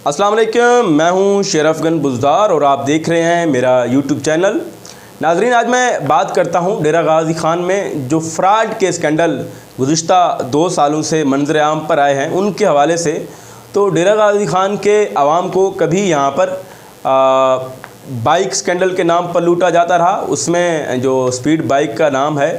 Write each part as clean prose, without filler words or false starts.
अस्सलाम वालेकुम, मैं हूं शेर अफगन बुज़दार और आप देख रहे हैं मेरा यूट्यूब चैनल। नाजरीन, आज मैं बात करता हूं डेरा गाज़ी ख़ान में जो फ्रॉड के स्कैंडल गुज़िश्ता 2 सालों से मंजर आम पर आए हैं उनके हवाले से। तो डेरा गाज़ी ख़ान के आवाम को कभी यहाँ पर बाइक स्कैंडल के नाम पर लूटा जाता रहा। उसमें जो स्पीड बाइक का नाम है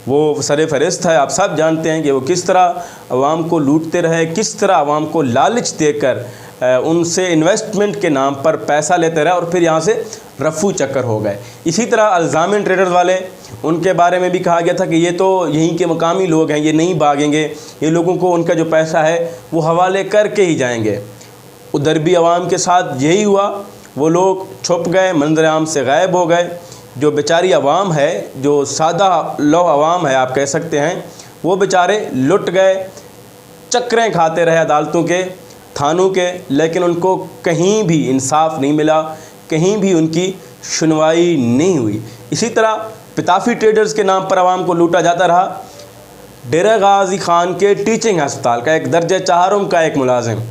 वो सर फहरिस्त है। आप सब जानते हैं कि वो किस तरह आवाम को लूटते रहे, किस तरह आवाम को लालच देकर उनसे इन्वेस्टमेंट के नाम पर पैसा लेते रहे और फिर यहाँ से रफू चक्कर हो गए। इसी तरह अल्ज़ामिन ट्रेडर्स वाले, उनके बारे में भी कहा गया था कि ये तो यहीं के मकामी लोग हैं, ये नहीं भागेंगे, ये लोगों को उनका जो पैसा है वो हवाले करके ही जाएंगे। उधर भी आवाम के साथ यही हुआ, वो लोग छुप गए, मंजर आम से गायब हो गए। जो बेचारी आवाम है, जो सादा लो आवाम है आप कह सकते हैं, वो बेचारे लुट गए, चक्करें खाते रहे अदालतों के, थानों के, लेकिन उनको कहीं भी इंसाफ नहीं मिला, कहीं भी उनकी सुनवाई नहीं हुई। इसी तरह पिताफी ट्रेडर्स के नाम पर आवाम को लूटा जाता रहा। डेरा गाज़ी ख़ान के टीचिंग हस्पताल का एक दर्जे 4 का एक मुलाजिम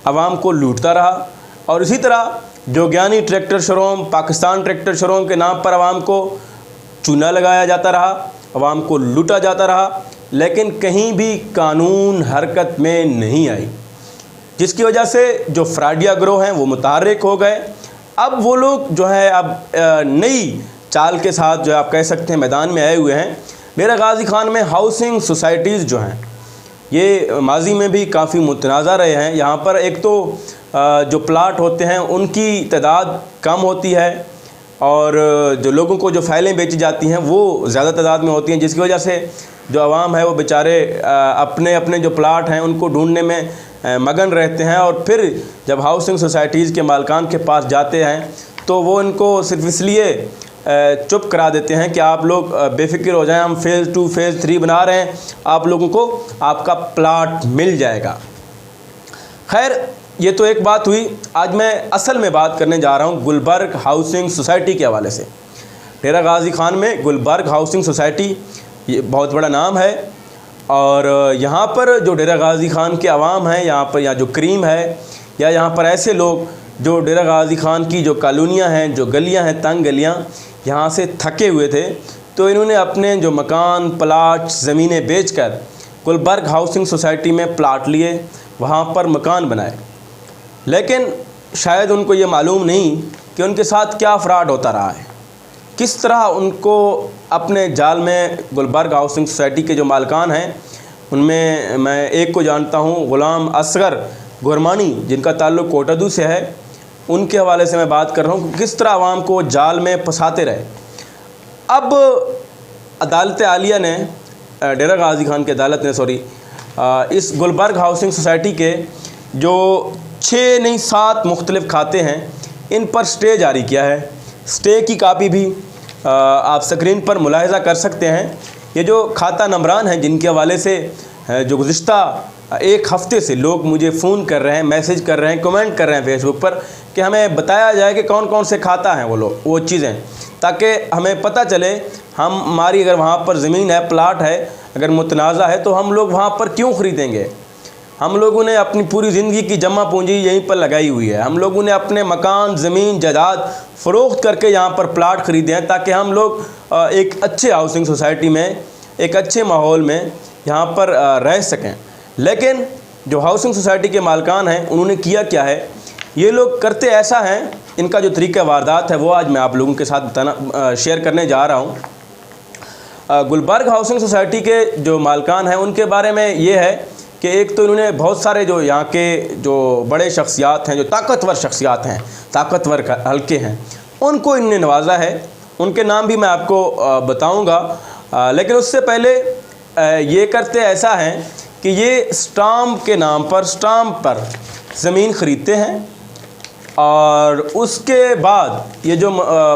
आवाम को लूटता रहा। और इसी तरह Jogiyani tractor showroom, Pakistan tractor showroom के नाम पर आवाम को चूना लगाया जाता रहा, आवाम को लूटा जाता रहा, लेकिन कहीं भी कानून हरकत में नहीं आई, जिसकी वजह से जो फ्राडिया ग्रोह हैं वो मुतहर्रिक हो गए। अब वो लोग जो है अब नई चाल के साथ जो आप कह सकते हैं मैदान में आए हुए हैं। डेरा गाज़ी ख़ान में हाउसिंग सोसाइटीज़ जो हैं ये माजी में भी काफ़ी मुतनाज़ा रहे हैं। यहाँ पर एक तो जो प्लाट होते हैं उनकी तादाद कम होती है और जो लोगों को जो फाइलें बेची जाती हैं वो ज़्यादा तादाद में होती हैं, जिसकी वजह से जो आवाम है वो बेचारे अपने अपने जो प्लाट हैं उनको ढूंढने में मगन रहते हैं। और फिर जब हाउसिंग सोसाइटीज़ के मालिकान के पास जाते हैं तो वो इनको सिर्फ इसलिए चुप करा देते हैं कि आप लोग बेफिक्र हो जाएं, हम फ़ेज़ 2 फ़ेज़ 3 बना रहे हैं, आप लोगों को आपका प्लाट मिल जाएगा। खैर, ये तो एक बात हुई। आज मैं असल में बात करने जा रहा हूँ गुलबर्ग हाउसिंग सोसाइटी के हवाले से। डेरा गाज़ी ख़ान में गुलबर्ग हाउसिंग सोसाइटी ये बहुत बड़ा नाम है और यहाँ पर जो डेरा गाज़ी ख़ान के अवाम हैं, यहाँ पर या जो क्रीम है या यहाँ पर ऐसे लोग जो डेरा गाज़ी ख़ान की जो कॉलोनियाँ हैं, जो गलियाँ हैं, तंग गलियाँ, यहाँ से थके हुए थे, तो इन्होंने अपने जो मकान, प्लाट, ज़मीनें बेचकर गुलबर्ग हाउसिंग सोसाइटी में प्लाट लिए, वहाँ पर मकान बनाए। लेकिन शायद उनको ये मालूम नहीं कि उनके साथ क्या फ़्रॉड होता रहा है, किस तरह उनको अपने जाल में गुलबर्ग हाउसिंग सोसाइटी के जो मालिकान हैं उनमें मैं एक को जानता हूँ, ग़ुलाम असगर गुरमानी, जिनका ताल्लुक़ कोटादू से है। उनके हवाले से मैं बात कर रहा हूँ, किस तरह आवाम को जाल में फंसाते रहे। अब अदालत आलिया ने, डेरा गाज़ी ख़ान की अदालत ने इस गुलबर्ग हाउसिंग सोसाइटी के जो 6 नहीं 7 मुख्तलिफ़ खाते हैं इन पर स्टे जारी किया है। स्टे की कापी भी आप स्क्रीन पर मुलाहिज़ा कर सकते हैं। ये जो खाता नंबरान हैं जिनके हवाले से जो गुज़िश्ता 1 हफ़्ते से लोग मुझे फ़ोन कर रहे हैं, मैसेज कर रहे हैं, कमेंट कर रहे हैं फेसबुक पर कि हमें बताया जाए कि कौन कौन से खाता हैं वो चीज़ें, ताकि हमें पता चले हमारी अगर वहाँ पर ज़मीन है, प्लाट है, अगर मुतनाज़ा है तो हम लोग वहाँ पर क्यों ख़रीदेंगे। हम लोगों ने अपनी पूरी ज़िंदगी की जमा पूंजी यहीं पर लगाई हुई है। हम लोगों ने अपने मकान, ज़मीन, जायदाद फ़रोख्त करके यहाँ पर प्लाट ख़रीदे हैं ताकि हम लोग एक अच्छे हाउसिंग सोसाइटी में, एक अच्छे माहौल में यहाँ पर रह सकें। लेकिन जो हाउसिंग सोसाइटी के मालिकान हैं उन्होंने किया क्या है, ये लोग करते ऐसा हैं, इनका जो तरीक़ा वारदात है वो आज मैं आप लोगों के साथ शेयर करने जा रहा हूँ। गुलबर्ग हाउसिंग सोसाइटी के जो मालिकान हैं उनके बारे में ये है कि एक तो इन्होंने बहुत सारे जो यहाँ के जो बड़े शख्सियात हैं, जो ताकतवर शख्सियात हैं, ताकतवर हल्के हैं, उनको इन्होंने नवाजा है। उनके नाम भी मैं आपको बताऊँगा, लेकिन उससे पहले ये करते ऐसा हैं कि ये स्टाम्प के नाम पर, स्टाम्प पर ज़मीन ख़रीदते हैं और उसके बाद ये जो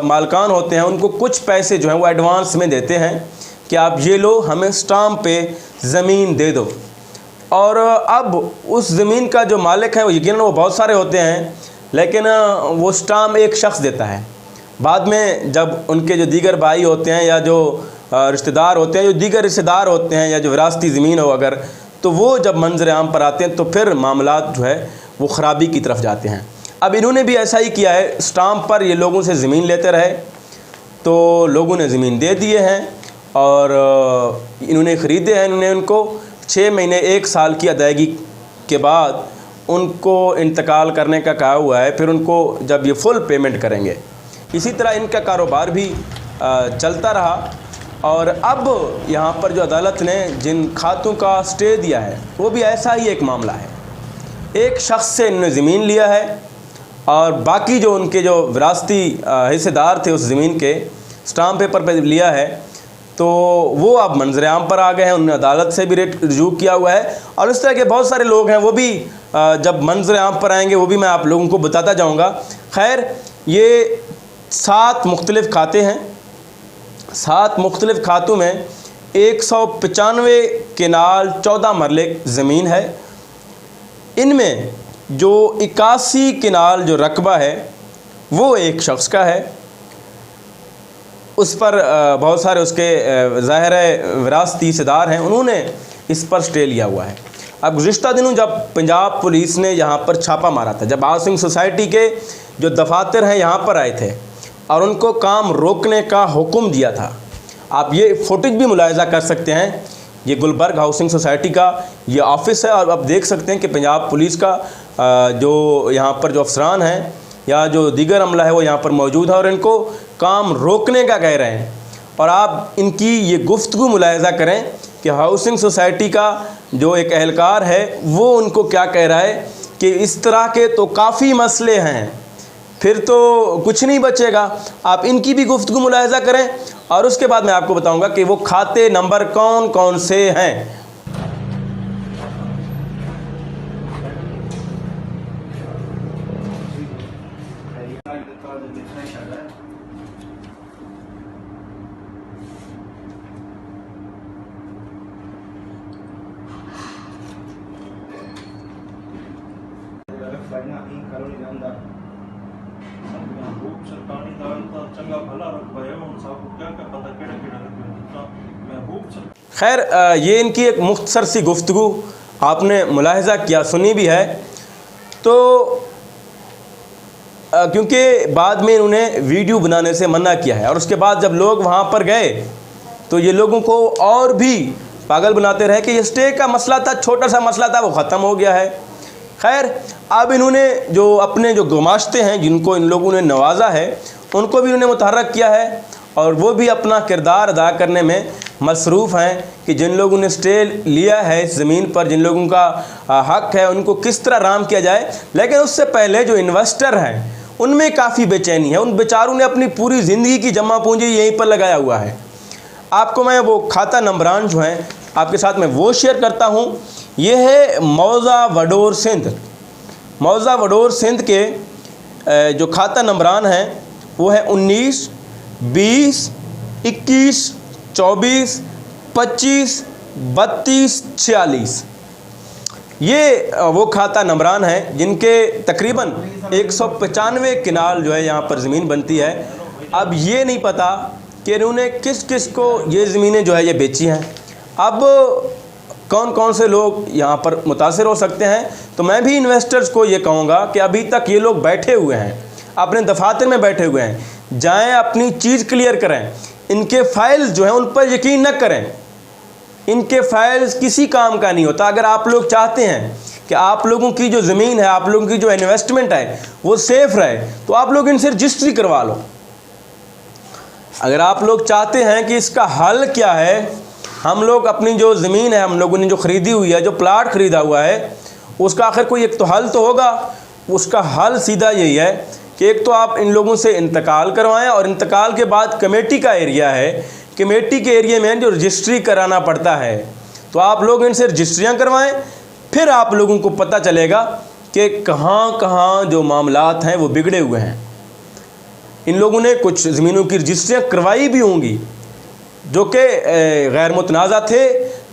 मालिकान होते हैं उनको कुछ पैसे जो हैं वो एडवांस में देते हैं कि आप ये लो, हमें स्टाम्प पे ज़मीन दे दो। और अब उस ज़मीन का जो मालिक है वो यकीनन वो बहुत सारे होते हैं, लेकिन वो स्टाम्प एक शख्स देता है। बाद में जब उनके जो दीगर भाई होते हैं या जो रिश्तेदार होते हैं, जो दीगर रिश्तेदार होते हैं या जो विरासती ज़मीन हो अगर, तो वो जब मंजर आम पर आते हैं तो फिर मामलात जो है वो ख़राबी की तरफ जाते हैं। अब इन्होंने भी ऐसा ही किया है, स्टाम्प पर ये लोगों से ज़मीन लेते रहे तो लोगों ने ज़मीन दे दिए हैं और इन्होंने ख़रीदे हैं। इन्होंने उनको 6 महीने 1 साल की अदायगी के बाद उनको इंतकाल करने का कहा हुआ है, फिर उनको जब ये फुल पेमेंट करेंगे। इसी तरह इनका कारोबार भी चलता रहा और अब यहाँ पर जो अदालत ने जिन खातों का स्टे दिया है वो भी ऐसा ही एक मामला है। एक शख्स से इन्होंने ज़मीन लिया है और बाकी जो उनके जो विरासती हिस्सेदार थे उस ज़मीन के स्टाम्प पेपर पर लिया है, तो वो अब मंजर-ए-आम पर आ गए हैं। उन्होंने अदालत से भी रेट रजू किया हुआ है और इस तरह के बहुत सारे लोग हैं, वो भी जब मंजर-ए-आम पर आएंगे वो भी मैं आप लोगों को बताता जाऊँगा। खैर, ये 7 मुख्तलिफ़ खाते हैं। 7 मुख्तलिफ़ खातों में 195 केनाल 14 मरले ज़मीन है। इनमें जो 81 केनाल जो रकबा है वो एक शख्स का है, उस पर बहुत सारे उसके ज़ाहिर है विरासती हिस्सेदार हैं, उन्होंने इस पर स्टे लिया हुआ है। अब गुज़िश्ता दिनों जब पंजाब पुलिस ने यहाँ पर छापा मारा था, जब हाउसिंग सोसाइटी के जो दफातर हैं यहाँ पर आए थे और उनको काम रोकने का हुक्म दिया था, आप ये फुटेज भी मुलाहिज़ा कर सकते हैं। ये गुलबर्ग हाउसिंग सोसाइटी का ये ऑफ़िस है और आप देख सकते हैं कि पंजाब पुलिस का जो यहाँ पर जो अफसरान हैं या जो दीगर अमला है वो यहाँ पर मौजूद है और इनको काम रोकने का कह रहे हैं। और आप इनकी ये गुफ्तगू मुलाहिज़ा करें कि हाउसिंग सोसाइटी का जो एक एहलकार है वो उनको क्या कह रहा है कि इस तरह के तो काफ़ी मसले हैं, फिर तो कुछ नहीं बचेगा। आप इनकी भी गुफ्तगू मुलाहिज़ा करें और उसके बाद मैं आपको बताऊंगा कि वो खाते नंबर कौन कौन से हैं। खैर, ये इनकी एक मुख्तसर सी गुफ्तगू आपने मुलाहिज़ा किया, सुनी भी है। तो क्योंकि बाद में इन्होंने वीडियो बनाने से मना किया है और उसके बाद जब लोग वहाँ पर गए तो ये लोगों को और भी पागल बनाते रहे कि ये स्टे का मसला था, छोटा सा मसला था, वो ख़त्म हो गया है। खैर, अब इन्होंने जो अपने जो गुमाश्ते हैं जिनको इन लोगों ने नवाजा है उनको भी इन्होंने मुतहर्रक किया है और वो भी अपना किरदार अदा करने में मसरूफ़ हैं कि जिन लोगों ने स्टे लिया है इस ज़मीन पर, जिन लोगों का हक़ है, उनको किस तरह राम किया जाए। लेकिन उससे पहले जो इन्वेस्टर हैं उनमें काफ़ी बेचैनी है। उन बेचारों ने अपनी पूरी ज़िंदगी की जमा पूंजी यहीं पर लगाया हुआ है। आपको मैं वो खाता नंबरान जो हैं आपके साथ में वो शेयर करता हूँ। ये है मौज़ा वडोर सिंध। मौज़ा वडोर सिंध के जो खाता नंबरान हैं वो है 19, 20, 21, 24, 25, 32, 46। ये वो खाता नंबरान हैं जिनके तकरीबन 195 किनाल जो है यहाँ पर ज़मीन बनती है। अब ये नहीं पता कि इन्होंने किस किस को ये ज़मीनें जो है ये बेची हैं। अब कौन कौन से लोग यहाँ पर मुतासिर हो सकते हैं। तो मैं भी इन्वेस्टर्स को ये कहूँगा कि अभी तक ये लोग बैठे हुए हैं, अपने दफातर में बैठे हुए हैं, जाएं अपनी चीज़ क्लियर करें। इनके फाइल्स जो हैं उन पर यकीन न करें, इनके फाइल्स किसी काम का नहीं होता। अगर आप लोग चाहते हैं कि आप लोगों की जो ज़मीन है, आप लोगों की जो इन्वेस्टमेंट है वो सेफ़ रहे, तो आप लोग इनसे रजिस्ट्री करवा लो। अगर आप लोग चाहते हैं कि इसका हल क्या है, हम लोग अपनी जो ज़मीन है, हम लोगों ने जो ख़रीदी हुई है, जो प्लाट ख़रीदा हुआ है, उसका आखिर कोई एक तो हल तो होगा। उसका हल सीधा यही है कि एक तो आप इन लोगों से इंतकाल करवाएं और इंतकाल के बाद कमेटी का एरिया है, कमेटी के एरिया में जो रजिस्ट्री कराना पड़ता है, तो आप लोग इनसे रजिस्ट्रियाँ करवाएं। फिर आप लोगों को पता चलेगा कि कहाँ कहाँ जो मामलात हैं वो बिगड़े हुए हैं। इन लोगों ने कुछ ज़मीनों की रजिस्ट्रियाँ करवाई भी होंगी जो कि गैर मुतनाज़ा थे,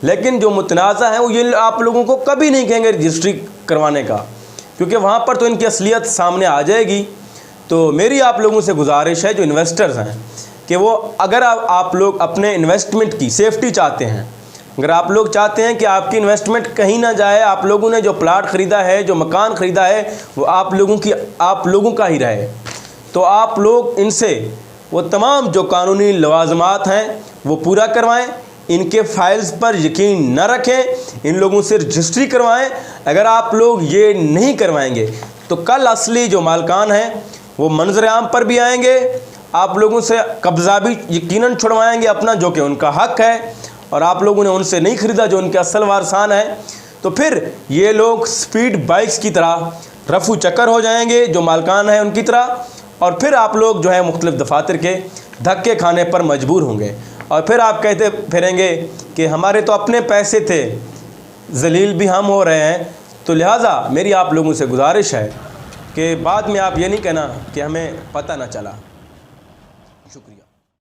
लेकिन जो मुतनाज़ा हैं वो ये आप लोगों को कभी नहीं कहेंगे रजिस्ट्री करवाने का, क्योंकि वहाँ पर तो इनकी असलियत सामने आ जाएगी। तो मेरी आप लोगों से गुजारिश है जो इन्वेस्टर्स हैं कि वो अगर आप लोग अपने इन्वेस्टमेंट की सेफ्टी चाहते हैं, अगर आप लोग चाहते हैं कि आपकी इन्वेस्टमेंट कहीं ना जाए, आप लोगों ने जो प्लाट ख़रीदा है, जो मकान ख़रीदा है, वो आप लोगों का ही रहे, तो आप लोग इनसे वो तमाम जो कानूनी लवाजमात हैं वो पूरा करवाएं। इनके फाइल्स पर यकीन न रखें, इन लोगों से रजिस्ट्री करवाएं। अगर आप लोग ये नहीं करवाएंगे तो कल असली जो मालकान हैं वो मंजर आम पर भी आएंगे, आप लोगों से कब्ज़ा भी यकीनन छुड़वाएंगे अपना, जो कि उनका हक़ है, और आप लोगों ने उनसे नहीं ख़रीदा जो उनके असल वारसान है। तो फिर ये लोग स्पीड बाइक्स की तरह रफू चक्कर हो जाएंगे जो मालकान है उनकी तरह, और फिर आप लोग जो है मुख्तलिफ़ दफातर के धक्के खाने पर मजबूर होंगे, और फिर आप कहते फिरेंगे कि हमारे तो अपने पैसे थे, जलील भी हम हो रहे हैं। तो लिहाजा मेरी आप लोगों से गुजारिश है कि बाद में आप ये नहीं कहना कि हमें पता ना चला।